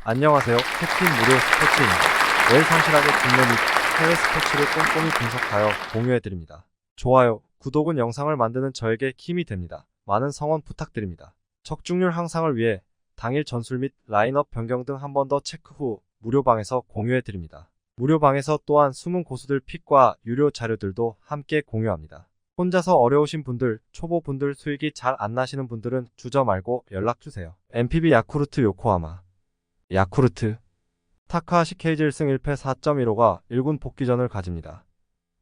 안녕하세요. 캡틴 무료 스포츠입니다. 매일 성실하게 국내 및 해외 스포츠를 꼼꼼히 분석하여 공유해드립니다. 좋아요, 구독은 영상을 만드는 저에게 힘이 됩니다. 많은 성원 부탁드립니다. 적중률 향상을 위해 당일 전술 및 라인업 변경 등 한 번 더 체크 후 무료방에서 공유해드립니다. 무료방에서 또한 숨은 고수들 픽과 유료 자료들도 함께 공유합니다. 혼자서 어려우신 분들, 초보분들 수익이 잘 안 나시는 분들은 주저 말고 연락주세요. NPB 야쿠르트 요코하마 야쿠르트 타카하시 케이지 1승 1패 4.15가 1군 복귀전을 가집니다.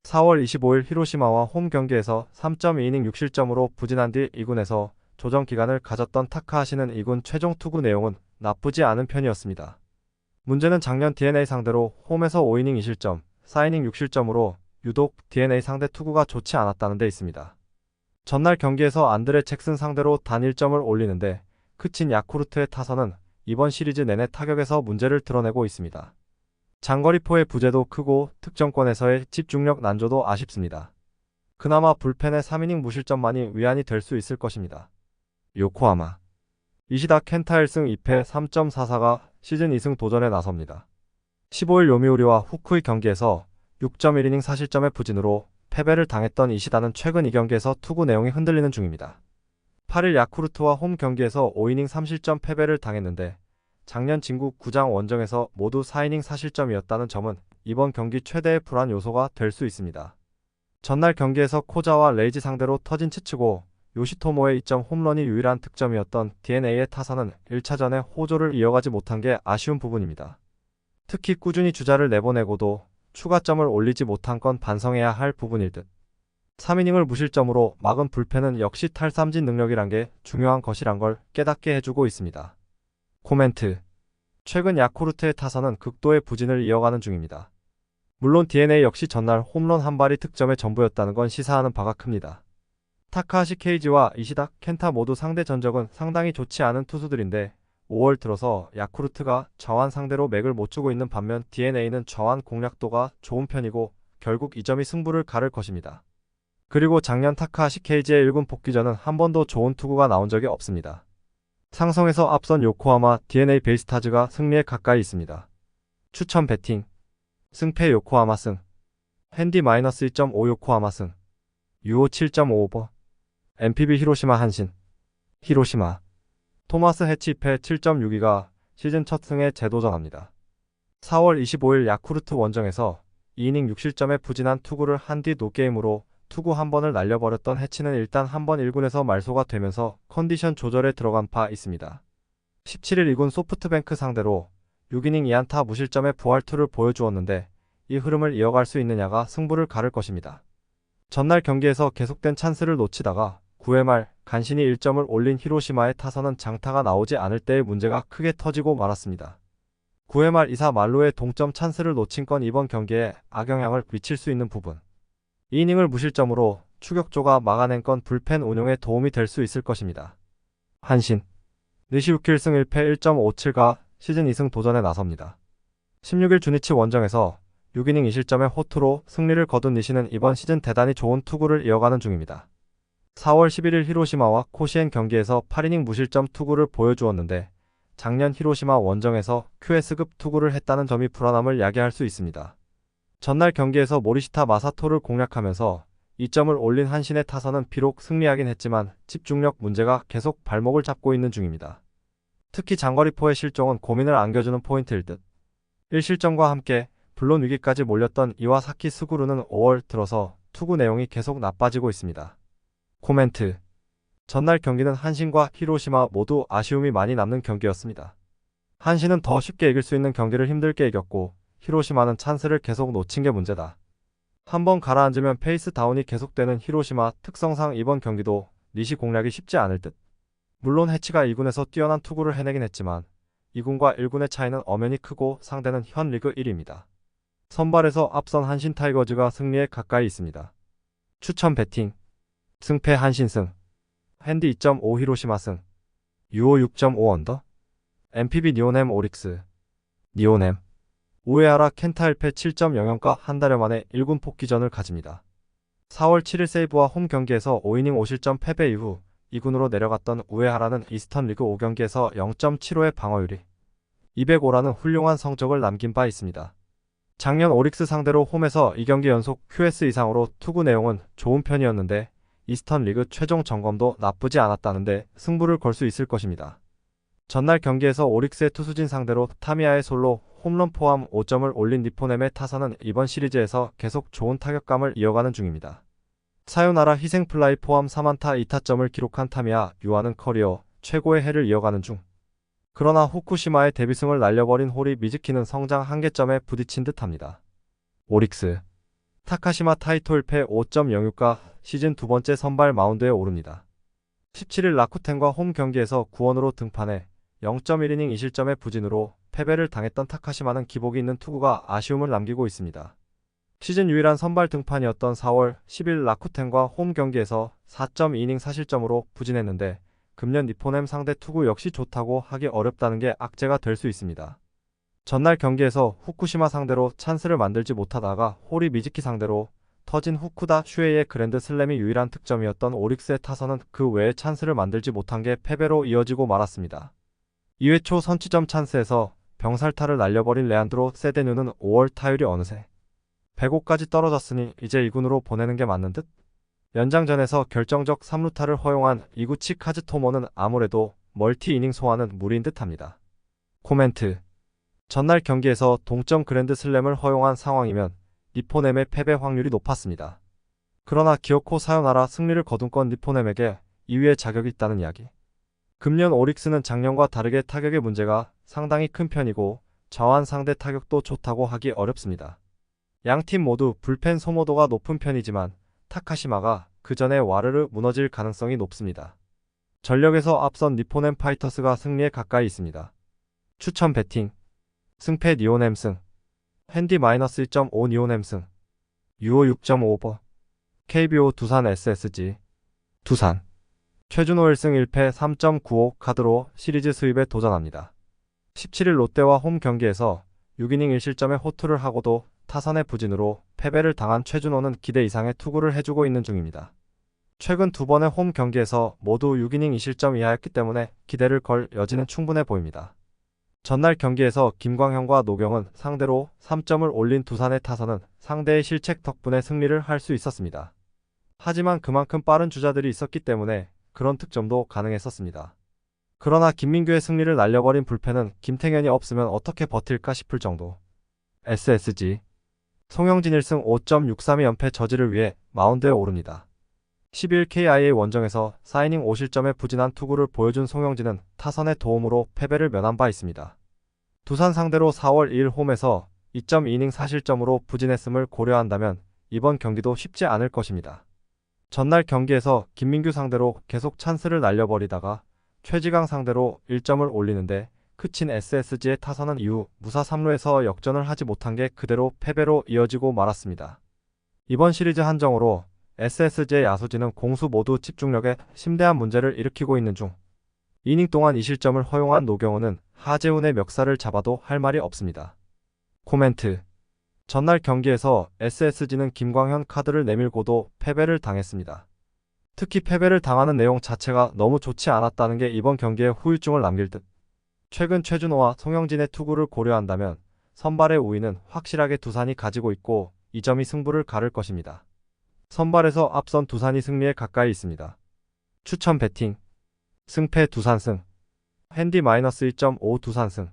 4월 25일 히로시마와 홈 경기에서 3.2이닝 6실점으로 부진한 뒤 2군에서 조정 기간을 가졌던 타카하시는 2군 최종 투구 내용은 나쁘지 않은 편이었습니다. 문제는 작년 DNA 상대로 홈에서 5이닝 2실점, 4이닝 6실점으로 유독 DNA 상대 투구가 좋지 않았다는 데 있습니다. 전날 경기에서 안드레 잭슨 상대로 단 1점을 올리는데 그친 야쿠르트의 타선은 이번 시리즈 내내 타격에서 문제를 드러내고 있습니다. 장거리포의 부재도 크고 특정권에서의 집중력 난조도 아쉽습니다. 그나마 불펜의 3이닝 무실점만이 위안이 될 수 있을 것입니다. 요코하마 이시다 켄타 1승 2패 3.44가 시즌 2승 도전에 나섭니다. 15일 요미우리와 후쿠이 경기에서 6.1이닝 4실점의 부진으로 패배를 당했던 이시다는 최근 2경기에서 투구 내용이 흔들리는 중입니다. 8일 야쿠르트와 홈 경기에서 5이닝 3실점 패배를 당했는데 작년 진구 구장 원정에서 모두 4이닝 4실점이었다는 점은 이번 경기 최대의 불안 요소가 될 수 있습니다. 전날 경기에서 코자와 레이지 상대로 터진 치치고 요시토모의 2점 홈런이 유일한 득점이었던 DNA의 타선은 1차전에 호조를 이어가지 못한 게 아쉬운 부분입니다. 특히 꾸준히 주자를 내보내고도 추가점을 올리지 못한 건 반성해야 할 부분일 듯. 3이닝을 무실점으로 막은 불펜은 역시 탈삼진 능력이란 게 중요한 것이란 걸 깨닫게 해주고 있습니다. 코멘트. 최근 야쿠르트의 타선은 극도의 부진을 이어가는 중입니다. 물론 DNA 역시 전날 홈런 한 발이 득점의 전부였다는 건 시사하는 바가 큽니다. 타카하시 케이지와 이시다 켄타 모두 상대 전적은 상당히 좋지 않은 투수들인데 5월 들어서 야쿠르트가 저완 상대로 맥을 못 주고 있는 반면 DNA는 저완 공략도가 좋은 편이고 결국 이 점이 승부를 가를 것입니다. 그리고 작년 타카하시 케이지의 1군 복귀전은 한 번도 좋은 투구가 나온 적이 없습니다. 상성에서 앞선 요코하마 DNA 베이스타즈가 승리에 가까이 있습니다. 추천 배팅 승패 요코하마 승 핸디 -2.5 요코하마 승 유오 7.5오버 NPB 히로시마 한신 히로시마 토마스 해치 2패 7.62가 시즌 첫 승에 재도전합니다. 4월 25일 야쿠르트 원정에서 2이닝 6실점에 부진한 투구를 한 뒤 노게임으로 투구 한 번을 날려버렸던 해치는 일단 한 번 1군에서 말소가 되면서 컨디션 조절에 들어간 바 있습니다. 17일 2군 소프트뱅크 상대로 6이닝 2안타 무실점의 부활투를 보여주었는데 이 흐름을 이어갈 수 있느냐가 승부를 가를 것입니다. 전날 경기에서 계속된 찬스를 놓치다가 9회 말 간신히 1점을 올린 히로시마의 타선은 장타가 나오지 않을 때의 문제가 크게 터지고 말았습니다. 9회 말 2사 말로의 동점 찬스를 놓친 건 이번 경기에 악영향을 미칠 수 있는 부분. 2이닝을 무실점으로 추격조가 막아낸 건 불펜 운용에 도움이 될 수 있을 것입니다. 한신 니시유키 1승 1패 1.57가 시즌 2승 도전에 나섭니다. 16일 주니치 원정에서 6이닝 2실점의 호투로 승리를 거둔 니시는 이번 시즌 대단히 좋은 투구를 이어가는 중입니다. 4월 11일 히로시마와 코시엔 경기에서 8이닝 무실점 투구를 보여주었는데 작년 히로시마 원정에서 QS급 투구를 했다는 점이 불안함을 야기할 수 있습니다. 전날 경기에서 모리시타 마사토를 공략하면서 2점을 올린 한신의 타선은 비록 승리하긴 했지만 집중력 문제가 계속 발목을 잡고 있는 중입니다. 특히 장거리포의 실종은 고민을 안겨주는 포인트일 듯. 1실점과 함께 불론 위기까지 몰렸던 이와사키 스구루는 5월 들어서 투구 내용이 계속 나빠지고 있습니다. 코멘트. 전날 경기는 한신과 히로시마 모두 아쉬움이 많이 남는 경기였습니다. 한신은 더 쉽게 이길 수 있는 경기를 힘들게 이겼고 히로시마는 찬스를 계속 놓친 게 문제다. 한번 가라앉으면 페이스 다운이 계속되는 히로시마 특성상 이번 경기도 니시 공략이 쉽지 않을 듯. 물론 해치가 2군에서 뛰어난 투구를 해내긴 했지만 2군과 1군의 차이는 엄연히 크고 상대는 현 리그 1위입니다. 선발에서 앞선 한신 타이거즈가 승리에 가까이 있습니다. 추천 배팅 승패 한신승 핸디 2.5 히로시마 승 유오 6.5 언더 NPB 니오넴 오릭스 니오넴 우에하라 켄타 1패 7.00가 한 달여 만에 1군 복귀전을 가집니다. 4월 7일 세이브와 홈 경기에서 5이닝 5실점 패배 이후 2군으로 내려갔던 우에하라는 이스턴 리그 5경기에서 0.75의 방어율이 205라는 훌륭한 성적을 남긴 바 있습니다. 작년 오릭스 상대로 홈에서 2경기 연속 QS 이상으로 투구 내용은 좋은 편이었는데 이스턴 리그 최종 점검도 나쁘지 않았다는데 승부를 걸 수 있을 것입니다. 전날 경기에서 오릭스의 투수진 상대로 타미야의 솔로 홈런 포함 5점을 올린 니포넴의 타선은 이번 시리즈에서 계속 좋은 타격감을 이어가는 중입니다. 사요나라 희생플라이 포함 3안타 2타점을 기록한 타미야 유아는 커리어 최고의 해를 이어가는 중. 그러나 후쿠시마의 데뷔승을 날려버린 호리 미즈키는 성장 한계점에 부딪힌 듯합니다. 오릭스 타카시마 타이토 1패 5.06가 시즌 두 번째 선발 마운드에 오릅니다. 17일 라쿠텐과 홈 경기에서 9원으로 등판해 0.1이닝 2실점의 부진으로 패배를 당했던 타카시마는 기복이 있는 투구가 아쉬움을 남기고 있습니다. 시즌 유일한 선발 등판이었던 4월 10일 라쿠텐과 홈 경기에서 4.2이닝 4실점으로 부진했는데 금년 니포넴 상대 투구 역시 좋다고 하기 어렵다는 게 악재가 될 수 있습니다. 전날 경기에서 후쿠시마 상대로 찬스를 만들지 못하다가 호리 미즈키 상대로 터진 후쿠다 슈에이의 그랜드 슬램이 유일한 특점이었던 오릭스의 타선은 그 외에 찬스를 만들지 못한 게 패배로 이어지고 말았습니다. 2회 초 선취점 찬스에서 병살타를 날려버린 레안드로 세데뉴는 5월 타율이 어느새 105까지 떨어졌으니 이제 2군으로 보내는 게 맞는 듯? 연장전에서 결정적 3루타를 허용한 이구치 카즈토모는 아무래도 멀티 이닝 소화는 무리인 듯합니다. 코멘트 전날 경기에서 동점 그랜드 슬램을 허용한 상황이면 니포넴의 패배 확률이 높았습니다. 그러나 기어코 사요나라 승리를 거둔 니포넴에게 2위의 자격이 있다는 이야기. 금년 오릭스는 작년과 다르게 타격의 문제가 상당히 큰 편이고 좌완 상대 타격도 좋다고 하기 어렵습니다. 양팀 모두 불펜 소모도가 높은 편이지만 타카시마가 그 전에 와르르 무너질 가능성이 높습니다. 전력에서 앞선 니포넴 파이터스가 승리에 가까이 있습니다. 추천 배팅 승패 니오넴 승 핸디 -1.5 니오넴 승 유오 6.5버 KBO 두산 SSG 두산 최준호 1승 1패 3.95 카드로 시리즈 수입에 도전합니다. 17일 롯데와 홈 경기에서 6이닝 1실점의 호투를 하고도 타선의 부진으로 패배를 당한 최준호는 기대 이상의 투구를 해주고 있는 중입니다. 최근 두 번의 홈 경기에서 모두 6이닝 2실점 이하였기 때문에 기대를 걸 여지는 충분해 보입니다. 전날 경기에서 김광현과 노경은 상대로 3점을 올린 두산의 타선은 상대의 실책 덕분에 승리를 할 수 있었습니다. 하지만 그만큼 빠른 주자들이 있었기 때문에 그런 득점도 가능했었습니다. 그러나 김민규의 승리를 날려버린 불펜은 김태현이 없으면 어떻게 버틸까 싶을 정도. SSG 송영진 1승 5.632 연패 저지를 위해 마운드에 오릅니다. 12일 KIA 원정에서 4이닝 5실점의 부진한 투구를 보여준 송영진은 타선의 도움으로 패배를 면한 바 있습니다. 두산 상대로 4월 2일 홈에서 2.2이닝 4실점으로 부진했음을 고려한다면 이번 경기도 쉽지 않을 것입니다. 전날 경기에서 김민규 상대로 계속 찬스를 날려버리다가 최지강 상대로 1점을 올리는데 그친 SSG의 타선은 이후 무사 3루에서 역전을 하지 못한 게 그대로 패배로 이어지고 말았습니다. 이번 시리즈 한정으로 SSG의 야수진은 공수 모두 집중력에 심대한 문제를 일으키고 있는 중 이닝 동안 2실점을 허용한 노경호는 하재훈의 멱살을 잡아도 할 말이 없습니다. 코멘트 전날 경기에서 SSG는 김광현 카드를 내밀고도 패배를 당했습니다. 특히 패배를 당하는 내용 자체가 너무 좋지 않았다는 게 이번 경기에 후유증을 남길 듯. 최근 최준호와 송영진의 투구를 고려한다면 선발의 우위는 확실하게 두산이 가지고 있고 이 점이 승부를 가를 것입니다. 선발에서 앞선 두산이 승리에 가까이 있습니다. 추천 배팅 승패 두산승 핸디 -1.5 두산승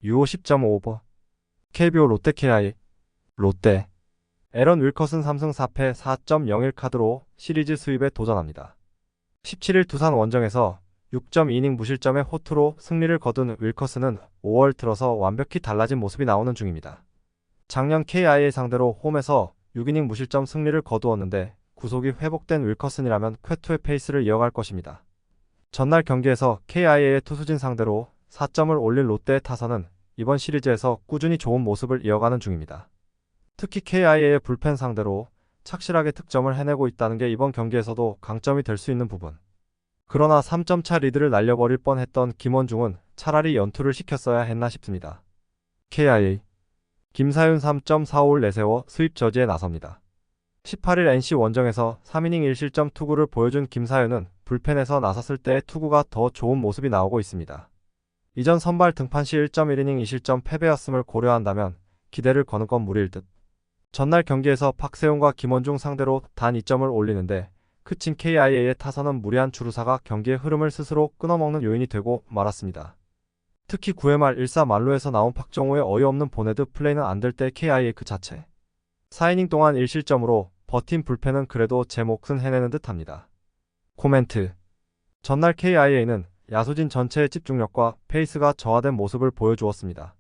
유오 10.5버 KBO 롯데 KI 롯데 에런 윌커슨 3승 4패 4.01 카드로 시리즈 수입에 도전합니다. 17일 두산 원정에서 6.2이닝 무실점의 호투로 승리를 거둔 윌커슨은 5월 들어서 완벽히 달라진 모습이 나오는 중입니다. 작년 KIA 상대로 홈에서 6이닝 무실점 승리를 거두었는데 구속이 회복된 윌커슨이라면 쾌투의 페이스를 이어갈 것입니다. 전날 경기에서 KIA의 투수진 상대로 4점을 올린 롯데의 타선은 이번 시리즈에서 꾸준히 좋은 모습을 이어가는 중입니다. 특히 KIA의 불펜 상대로 착실하게 득점을 해내고 있다는 게 이번 경기에서도 강점이 될 수 있는 부분. 그러나 3점차 리드를 날려버릴 뻔했던 김원중은 차라리 연투를 시켰어야 했나 싶습니다. KIA 김사윤 3.45를 내세워 수입 저지에 나섭니다. 18일 NC 원정에서 3이닝 1실점 투구를 보여준 김사윤은 불펜에서 나섰을 때의 투구가 더 좋은 모습이 나오고 있습니다. 이전 선발 등판 시 1.1이닝 2실점 패배였음을 고려한다면 기대를 거는 건 무리일 듯. 전날 경기에서 박세웅과 김원중 상대로 단 2점을 올리는데 그친 KIA의 타선은 무리한 주루사가 경기의 흐름을 스스로 끊어먹는 요인이 되고 말았습니다. 특히 9회 말 1사 만루에서 나온 박정호의 어이없는 보네드 플레이는 안 될 때 KIA 그 자체. 4이닝 동안 1실점으로 버틴 불펜은 그래도 제 몫은 해내는 듯합니다. 코멘트. 전날 KIA는 야수진 전체의 집중력과 페이스가 저하된 모습을 보여주었습니다.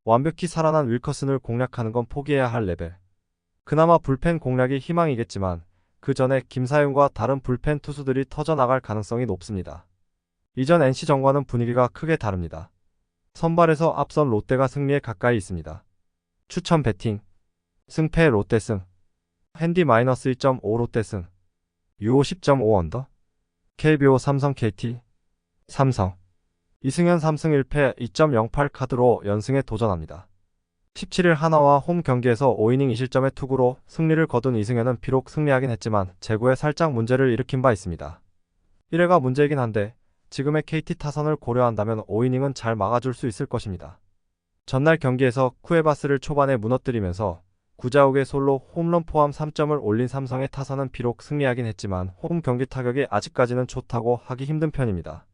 완벽히 살아난 윌커슨을 공략하는 건 포기해야 할 레벨. 그나마 불펜 공략이 희망이겠지만 그 전에 김사윤과 다른 불펜 투수들이 터져나갈 가능성이 높습니다. 이전 NC 전과는 분위기가 크게 다릅니다. 선발에서 앞선 롯데가 승리에 가까이 있습니다. 추천 배팅. 승패 롯데 승. 핸디 -1.5 롯데 승. 유오 10.5 언더. KBO 삼성 KT. 삼성. 이승현 3승 1패 2.08 카드로 연승에 도전합니다. 17일 하나와 홈 경기에서 5이닝 2실점의 투구로 승리를 거둔 이승현은 비록 승리하긴 했지만 제구에 살짝 문제를 일으킨 바 있습니다. 1회가 문제이긴 한데 지금의 KT 타선을 고려한다면 5이닝은 잘 막아줄 수 있을 것입니다. 전날 경기에서 쿠에바스를 초반에 무너뜨리면서 구자욱의 솔로 홈런 포함 3점을 올린 삼성의 타선은 비록 승리하긴 했지만 홈 경기 타격이 아직까지는 좋다고 하기 힘든 편입니다.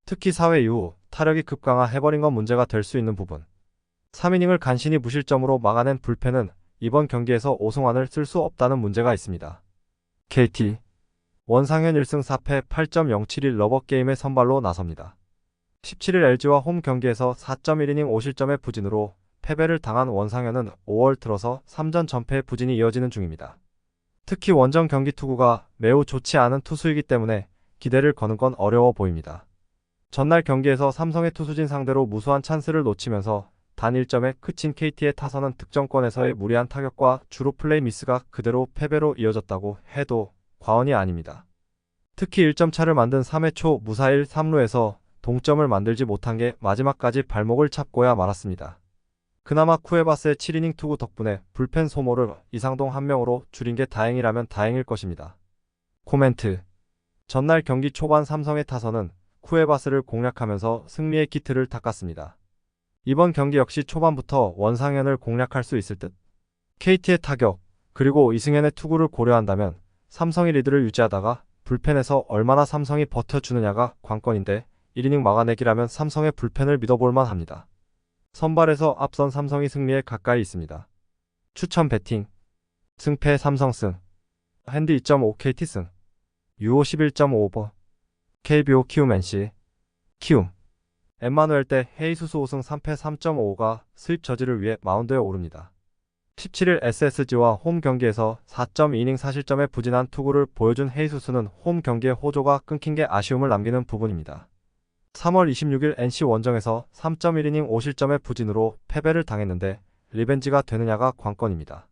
특히 4회 이후 타력이 급강화해버린 건 문제가 될 수 있는 부분. 3이닝을 간신히 무실점으로 막아낸 불펜은 이번 경기에서 오승환을 쓸 수 없다는 문제가 있습니다. KT. 원상현 1승 4패 8.071 러버게임의 선발로 나섭니다. 17일 LG와 홈 경기에서 4.1이닝 5실점의 부진으로 패배를 당한 원상현은 5월 들어서 3전 전패의 부진이 이어지는 중입니다. 특히 원정 경기 투구가 매우 좋지 않은 투수이기 때문에 기대를 거는 건 어려워 보입니다. 전날 경기에서 삼성의 투수진 상대로 무수한 찬스를 놓치면서 단 1점에 그친 KT의 타선은 득점권에서의 무리한 타격과 주로 플레이 미스가 그대로 패배로 이어졌다고 해도 과언이 아닙니다. 특히 1점 차를 만든 3회 초 무사일 3루에서 동점을 만들지 못한 게 마지막까지 발목을 잡고야 말았습니다. 그나마 쿠에바스의 7이닝 투구 덕분에 불펜 소모를 이상동 1명으로 줄인 게 다행이라면 다행일 것입니다. 코멘트. 전날 경기 초반 삼성의 타선은 쿠에바스를 공략하면서 승리의 기틀을 닦았습니다. 이번 경기 역시 초반부터 원상현을 공략할 수 있을 듯. KT의 타격, 그리고 이승현의 투구를 고려한다면 삼성이 리드를 유지하다가 불펜에서 얼마나 삼성이 버텨주느냐가 관건인데 1이닝 막아내기라면 삼성의 불펜을 믿어볼만 합니다. 선발에서 앞선 삼성이 승리에 가까이 있습니다. 추천 배팅. 승패 삼성승. 핸디 2.5 KT 승. 유오 11.5버. KBO 키움 NC. 키움. 엠마누엘 대 헤이수스 5승 3패 3.5가 수입 저지를 위해 마운드에 오릅니다. 17일 SSG와 홈 경기에서 4.2이닝 4실점의 부진한 투구를 보여준 헤이수스는 홈 경기의 호조가 끊긴 게 아쉬움을 남기는 부분입니다. 3월 26일 NC 원정에서 3.1이닝 5실점의 부진으로 패배를 당했는데 리벤지가 되느냐가 관건입니다.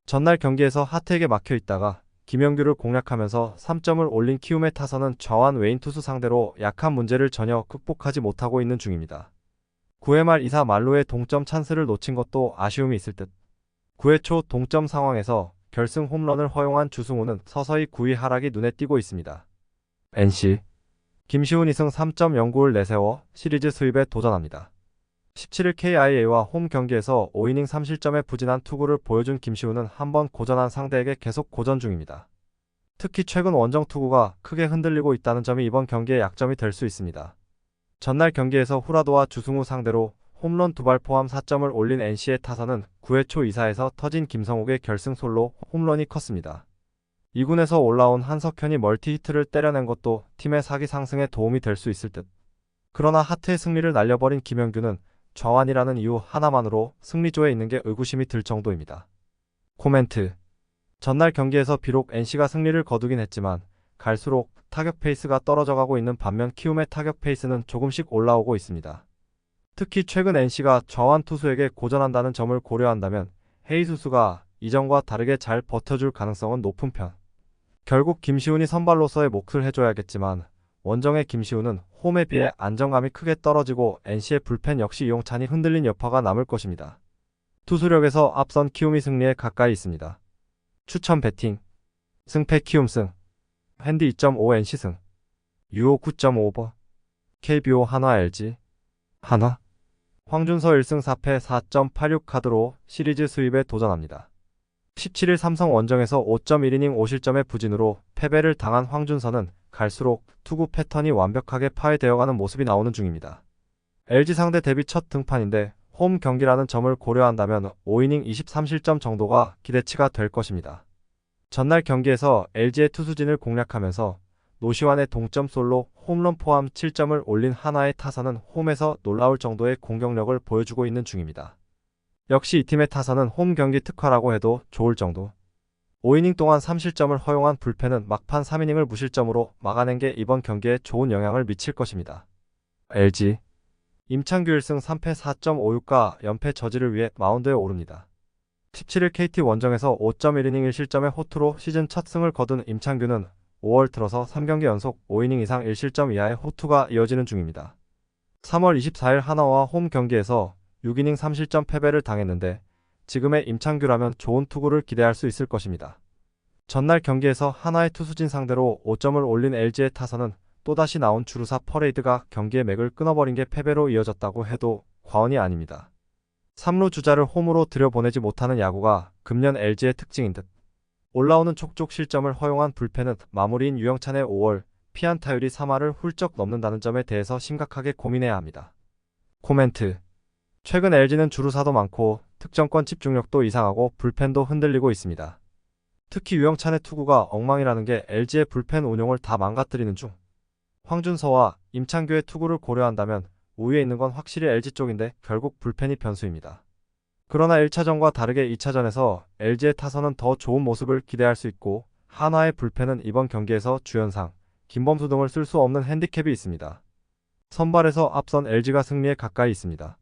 전날 경기에서 하트에게 막혀 있다가 김영규를 공략하면서 3점을 올린 키움의 타선은 좌완 외인 투수 상대로 약한 문제를 전혀 극복하지 못하고 있는 중입니다. 9회 말 2사 만루의 동점 찬스를 놓친 것도 아쉬움이 있을 듯. 9회 초 동점 상황에서 결승 홈런을 허용한 주승우는 서서히 9위 하락이 눈에 띄고 있습니다. NC. 김시훈 2승 3.09를 내세워 시리즈 수입에 도전합니다. 17일 KIA와 홈 경기에서 5이닝 3실점의 부진한 투구를 보여준 김시훈은 한번 고전한 상대에게 계속 고전 중입니다. 특히 최근 원정 투구가 크게 흔들리고 있다는 점이 이번 경기의 약점이 될 수 있습니다. 전날 경기에서 후라도와 주승우 상대로 홈런 2발 포함 4점을 올린 NC의 타선은 9회 초 2사에서 터진 김성욱의 결승 솔로 홈런이 컸습니다. 2군에서 올라온 한석현이 멀티히트를 때려낸 것도 팀의 사기 상승에 도움이 될 수 있을 듯. 그러나 하트의 승리를 날려버린 김영규는 좌완이라는 이유 하나만으로 승리조에 있는 게 의구심이 들 정도입니다. 코멘트. 전날 경기에서 비록 NC가 승리를 거두긴 했지만 갈수록 타격 페이스가 떨어져가고 있는 반면 키움의 타격 페이스는 조금씩 올라오고 있습니다. 특히 최근 NC가 좌완 투수에게 고전한다는 점을 고려한다면 헤이수스가 이전과 다르게 잘 버텨줄 가능성은 높은 편. 결국 김시훈이 선발로서의 몫을 해줘야겠지만 원정의 김시훈은 홈에 비해 안정감이 크게 떨어지고 NC의 불펜 역시 이용찬이 흔들린 여파가 남을 것입니다. 투수력에서 앞선 키움이 승리에 가까이 있습니다. 추천 배팅. 승패 키움 승. 핸디 2.5 NC 승. 유오 9.5버. KBO 한화 LG. 한화 황준서 1승 4패 4.86 카드로 시리즈 수입에 도전합니다. 17일 삼성 원정에서 5.1이닝 5실점의 부진으로 패배를 당한 황준서는 갈수록 투구 패턴이 완벽하게 파괴되어가는 모습이 나오는 중입니다. LG 상대 데뷔 첫 등판인데 홈 경기라는 점을 고려한다면 5이닝 23실점 정도가 기대치가 될 것입니다. 전날 경기에서 LG의 투수진을 공략하면서 노시환의 동점 솔로 홈런 포함 7점을 올린 한화의 타선은 홈에서 놀라울 정도의 공격력을 보여주고 있는 중입니다. 역시 이 팀의 타선은 홈 경기 특화라고 해도 좋을 정도. 5이닝 동안 3실점을 허용한 불펜은 막판 3이닝을 무실점으로 막아낸 게 이번 경기에 좋은 영향을 미칠 것입니다. LG 임창규 1승 3패 4.56과 연패 저지를 위해 마운드에 오릅니다. 17일 KT 원정에서 5.1이닝 1실점의 호투로 시즌 첫 승을 거둔 임창규는 5월 들어서 3경기 연속 5이닝 이상 1실점 이하의 호투가 이어지는 중입니다. 3월 24일 하나와 홈 경기에서 6이닝 3실점 패배를 당했는데 지금의 임창규라면 좋은 투구를 기대할 수 있을 것입니다. 전날 경기에서 하나의 투수진 상대로 5점을 올린 LG의 타선은 또다시 나온 주루사 퍼레이드가 경기의 맥을 끊어버린 게 패배로 이어졌다고 해도 과언이 아닙니다. 3루 주자를 홈으로 들여보내지 못하는 야구가 금년 LG의 특징인 듯. 올라오는 촉촉 실점을 허용한 불펜은 마무리인 유영찬의 5월 피안타율이 3할을 훌쩍 넘는다는 점에 대해서 심각하게 고민해야 합니다. 코멘트. 최근 LG는 주루사도 많고 특정권 집중력도 이상하고 불펜도 흔들리고 있습니다. 특히 유영찬의 투구가 엉망이라는 게 LG의 불펜 운용을 다 망가뜨리는 중. 황준서와 임창규의 투구를 고려한다면 우위에 있는 건 확실히 LG 쪽인데 결국 불펜이 변수입니다. 그러나 1차전과 다르게 2차전에서 LG의 타선은 더 좋은 모습을 기대할 수 있고 한화의 불펜은 이번 경기에서 주연상, 김범수 등을 쓸 수 없는 핸디캡이 있습니다. 선발에서 앞선 LG가 승리에 가까이 있습니다.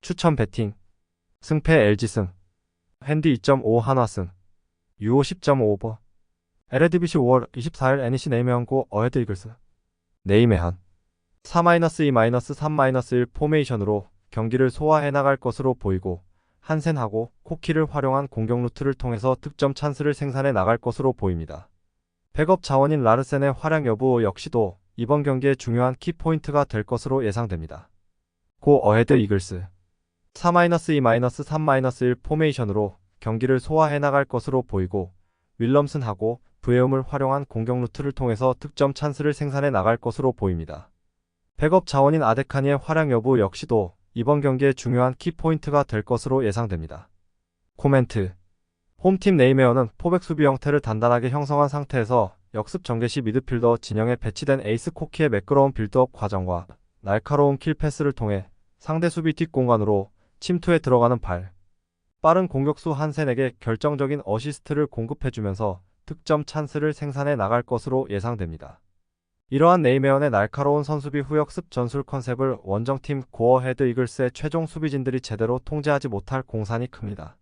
추천 배팅 승패 LG승 핸디 2.5 한화승 유오 10.5오버 LADBC 5월 24일 NEC 네이메언고 어헤드 이글스 네이메한 4-2-3-1 포메이션으로 경기를 소화해 나갈 것으로 보이고 한센하고 코키를 활용한 공격 루트를 통해서 득점 찬스를 생산해 나갈 것으로 보입니다. 백업 자원인 라르센의 활약 여부 역시도 이번 경기의 중요한 키포인트가 될 것으로 예상됩니다. 고 어헤드 이글스 4-2-3-1 포메이션으로 경기를 소화해 나갈 것으로 보이고 윌럼슨하고 브에움을 활용한 공격 루트를 통해서 득점 찬스를 생산해 나갈 것으로 보입니다. 백업 자원인 아데카니의 활약 여부 역시도 이번 경기의 중요한 키포인트가 될 것으로 예상됩니다. 코멘트. 홈팀 네이메어는 포백 수비 형태를 단단하게 형성한 상태에서 역습 전개 시 미드필더 진영에 배치된 에이스 코키의 매끄러운 빌드업 과정과 날카로운 킬 패스를 통해 상대 수비 뒷공간으로 침투에 들어가는 빠른 공격수 한센에게 결정적인 어시스트를 공급해주면서 득점 찬스를 생산해 나갈 것으로 예상됩니다. 이러한 네이메언의 날카로운 선수비 후역습 전술 컨셉을 원정팀 고어 헤드 이글스의 최종 수비진들이 제대로 통제하지 못할 공산이 큽니다.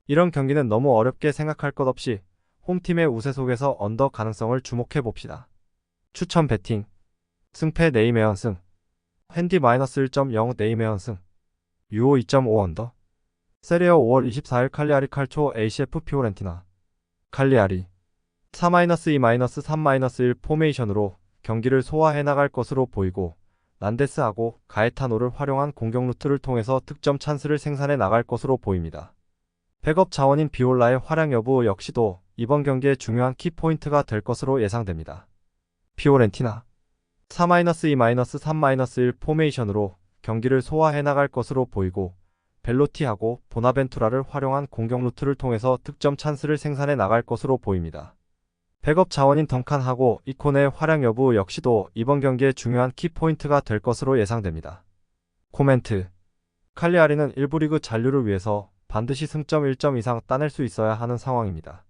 이런 경기는 너무 어렵게 생각할 것 없이 홈팀의 우세 속에서 언더 가능성을 주목해 봅시다. 추천 배팅 승패 네이메언 승 핸디 -1.0 네이메언 승 유오 2.5 언더 세리어 5월 24일 칼리아리 칼초 ACF 피오렌티나 칼리아리 4-2-3-1 포메이션으로 경기를 소화해 나갈 것으로 보이고 란데스하고 가에타노를 활용한 공격 루트를 통해서 득점 찬스를 생산해 나갈 것으로 보입니다. 백업 자원인 비올라의 활약 여부 역시도 이번 경기의 중요한 키포인트가 될 것으로 예상됩니다. 피오렌티나 4-2-3-1 포메이션으로 경기를 소화해 나갈 것으로 보이고 벨로티하고 보나벤투라를 활용한 공격 루트를 통해서 득점 찬스를 생산해 나갈 것으로 보입니다. 백업 자원인 덩칸하고 이코네의 활약 여부 역시도 이번 경기의 중요한 키포인트가 될 것으로 예상됩니다. 코멘트. 칼리아리는 1부 리그 잔류를 위해서 반드시 승점 1점 이상 따낼 수 있어야 하는 상황입니다.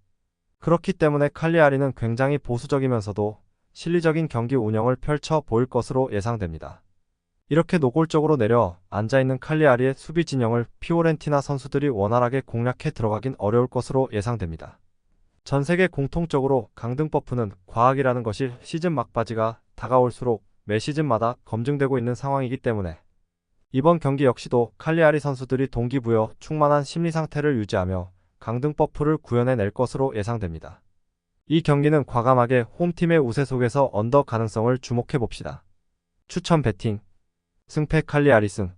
그렇기 때문에 칼리아리는 굉장히 보수적이면서도 실리적인 경기 운영을 펼쳐 보일 것으로 예상됩니다. 이렇게 노골적으로 내려 앉아있는 칼리아리의 수비 진영을 피오렌티나 선수들이 원활하게 공략해 들어가긴 어려울 것으로 예상됩니다. 전세계 공통적으로 강등 버프는 과학이라는 것이 시즌 막바지가 다가올수록 매 시즌마다 검증되고 있는 상황이기 때문에 이번 경기 역시도 칼리아리 선수들이 동기부여 충만한 심리 상태를 유지하며 강등 버프를 구현해낼 것으로 예상됩니다. 이 경기는 과감하게 홈팀의 우세 속에서 언더 가능성을 주목해봅시다. 추천 배팅 승패 칼리 아리슨,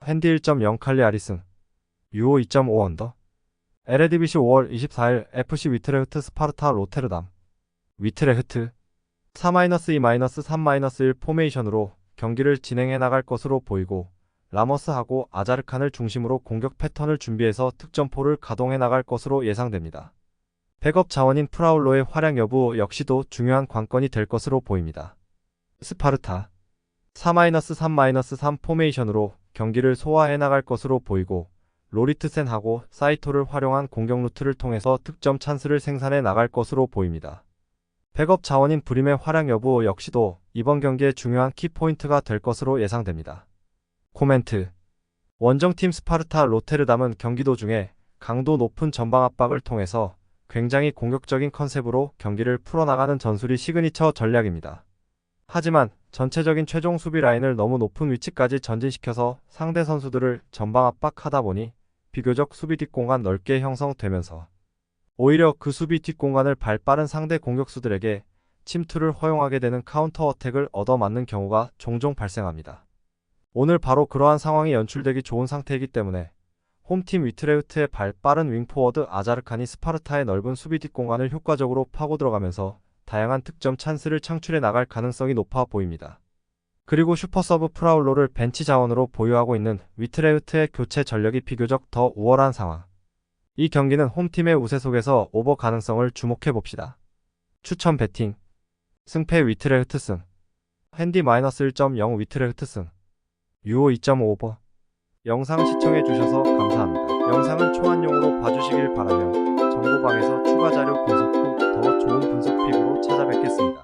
핸디 1.0 칼리 아리슨, 유오 2.5 언더. 에레디비시 5월 24일 FC 위트레흐트 스파르타 로테르담. 위트레흐트 4-2-3-1 포메이션으로 경기를 진행해 나갈 것으로 보이고 라머스하고 아자르칸을 중심으로 공격 패턴을 준비해서 득점포를 가동해 나갈 것으로 예상됩니다. 백업 자원인 프라울로의 활약 여부 역시도 중요한 관건이 될 것으로 보입니다. 스파르타 4-3-3 포메이션으로 경기를 소화해 나갈 것으로 보이고 로리트센하고 사이토를 활용한 공격 루트를 통해서 득점 찬스를 생산해 나갈 것으로 보입니다. 백업 자원인 브림의 활약 여부 역시도 이번 경기의 중요한 키포인트가 될 것으로 예상됩니다. 코멘트. 원정팀 스파르타 로테르담은 경기 도중에 강도 높은 전방 압박을 통해서 굉장히 공격적인 컨셉으로 경기를 풀어나가는 전술이 시그니처 전략입니다. 하지만 전체적인 최종 수비 라인을 너무 높은 위치까지 전진시켜서 상대 선수들을 전방 압박하다 보니 비교적 수비 뒷공간 넓게 형성되면서 오히려 그 수비 뒷공간을 발빠른 상대 공격수들에게 침투를 허용하게 되는 카운터 어택을 얻어맞는 경우가 종종 발생합니다. 오늘 바로 그러한 상황이 연출되기 좋은 상태이기 때문에 홈팀 위트레흐트의 발빠른 윙포워드 아자르칸이 스파르타의 넓은 수비 뒷공간을 효과적으로 파고 들어가면서 다양한 득점 찬스를 창출해 나갈 가능성이 높아 보입니다. 그리고 슈퍼서브 프라울로를 벤치 자원으로 보유하고 있는 위트레흐트의 교체 전력이 비교적 더 우월한 상황. 이 경기는 홈팀의 우세 속에서 오버 가능성을 주목해봅시다. 추천 배팅. 승패 위트레흐트 승. 핸디 -1.0 위트레흐트 승. 유오 2.5 오버. 영상 시청해주셔서 감사합니다. 영상은 초안용으로 봐주시길 바라며 정보방에서 추가 자료 분석 후 더 좋은 분석 픽으로 찾아뵙겠습니다.